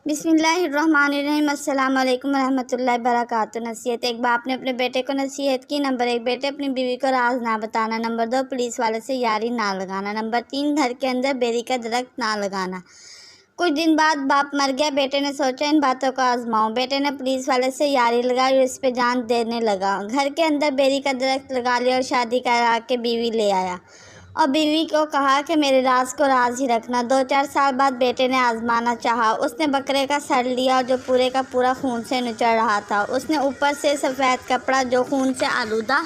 بسم اللہ الرحمن الرحیم۔ السلام علیکم ورحمۃ اللہ وبرکاتہ۔ نصیحت: ایک باپ نے اپنے بیٹے کو نصیحت کی۔ نمبر 1، بیٹے اپنی بیوی کو راز نہ بتانا۔ نمبر 2، پولیس والے سے یاری نہ لگانا۔ نمبر 3، گھر کے اندر بیری کا درخت نہ لگانا۔ کچھ دن بعد باپ مر گیا۔ بیٹے نے سوچا ان باتوں کو آزماؤں۔ بیٹے نے پولیس والے سے یاری لگائی اور اس پہ جان دینے لگا۔ گھر کے اندر بیری کا درخت لگا لیا اور شادی کرا کے بیوی لے آیا اور بیوی کو کہا کہ میرے راز کو راز ہی رکھنا۔ 2-4 سال بعد بیٹے نے آزمانا چاہا۔ اس نے بکرے کا سر لیا جو پورے کا پورا خون سے نچڑ رہا تھا۔ اس نے اوپر سے سفید کپڑا جو خون سے آلودہ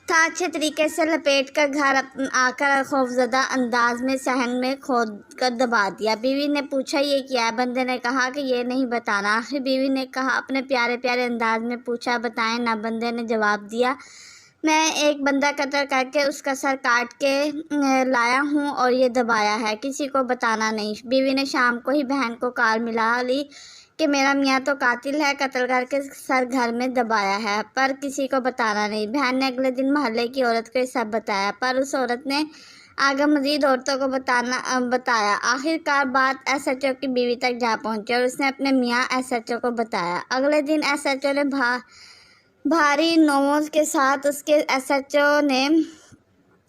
تھا اچھے طریقے سے لپیٹ کر گھر آ کر خوفزدہ انداز میں صحن میں کھود کر دبا دیا۔ بیوی نے پوچھا یہ کیا ہے؟ بندے نے کہا کہ یہ نہیں بتانا۔ آخر بیوی نے کہا اپنے پیارے پیارے انداز میں پوچھا بتائیں نا؟ بندے نے جواب دیا میں ایک بندہ قتل کر کے اس کا سر کاٹ کے لایا ہوں اور یہ دبایا ہے، کسی کو بتانا نہیں۔ بیوی نے شام کو ہی بہن کو کال ملا لی کہ میرا میاں تو قاتل ہے، قتل کر کے سر گھر میں دبایا ہے، پر کسی کو بتانا نہیں۔ بہن نے اگلے دن محلے کی عورت کو یہ سب بتایا، پر اس عورت نے آگے مزید عورتوں کو بتایا۔ آخر کار بات ایس ایچ او کی بیوی تک جا پہنچی اور اس نے اپنے میاں ایس ایچ او کو بتایا۔ اگلے دن ایس ایچ او نے بھاری نوموز کے ساتھ اس کے ایس ایچ او نے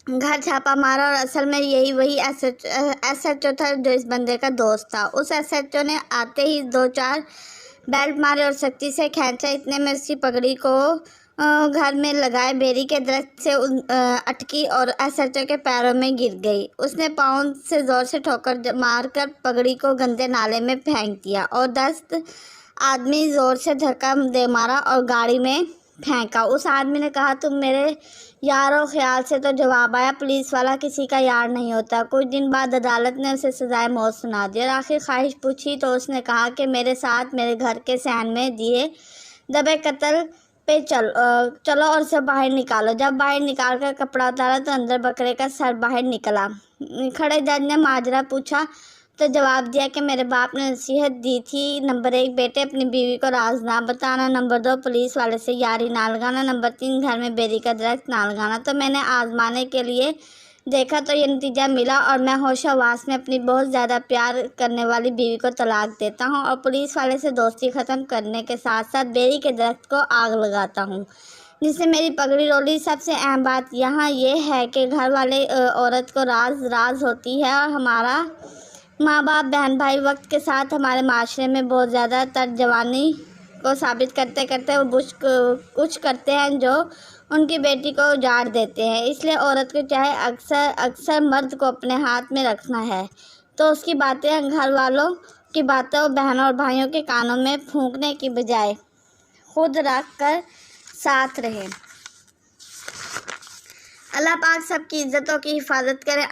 گھر چھاپا مارا اور اصل میں یہی وہی ایس ایچ او تھا جو اس بندے کا دوست تھا۔ اس ایس ایچ او نے آتے ہی 2-4 بیلٹ مارے اور سختی سے کھینچا۔ اتنے میں اس کی پگڑی کو گھر میں لگائے بیری کے درخت سے اٹکی اور ایس ایچ او کے پیروں میں گر گئی۔ اس نے پاؤں سے زور سے ٹھوکر مار کر پگڑی کو گندے نالے میں پھینک دیا اور 10 آدمی زور سے دھکا دے مارا اور گاڑی میں پھینکا۔ اس آدمی نے کہا تم میرے یار ہو؟ خیال سے تو جواب آیا پولیس والا کسی کا یار نہیں ہوتا۔ کچھ دن بعد عدالت نے اسے سزائے موت سنا دی اور آخر خواہش پوچھی تو اس نے کہا کہ میرے ساتھ میرے گھر کے صحن میں دیے دبے قتل پہ چلو اور اسے باہر نکالو۔ جب باہر نکال کر کپڑا اتارا تو اندر بکرے کا سر باہر نکلا۔ کھڑے جج نے ماجرا پوچھا تو جواب دیا کہ میرے باپ نے نصیحت دی تھی نمبر 1، بیٹے اپنی بیوی کو راز نہ بتانا۔ نمبر 2، پولیس والے سے یاری نہ لگانا۔ نمبر 3، گھر میں بیری کا درخت نہ لگانا۔ تو میں نے آزمانے کے لیے دیکھا تو یہ نتیجہ ملا اور میں ہوش و حواس میں اپنی بہت زیادہ پیار کرنے والی بیوی کو طلاق دیتا ہوں اور پولیس والے سے دوستی ختم کرنے کے ساتھ ساتھ بیری کے درخت کو آگ لگاتا ہوں جس سے میری پگڑی رولی۔ سب سے اہم بات یہاں یہ ہے کہ گھر والے عورت کو راز ہوتی ہے اور ہمارا ماں باپ بہن بھائی وقت کے ساتھ ہمارے معاشرے میں بہت زیادہ ترجمانی کو ثابت کرتے کرتے وہ کچھ کرتے ہیں جو ان کی بیٹی کو اجاڑ دیتے ہیں۔ اس لیے عورت کو چاہے اکثر مرد کو اپنے ہاتھ میں رکھنا ہے تو اس کی باتیں گھر والوں کی باتیں بہنوں اور بھائیوں کے کانوں میں پھونکنے کی بجائے خود رکھ کر ساتھ رہے۔ اللہ پاک سب کی عزتوں کی حفاظت کرے۔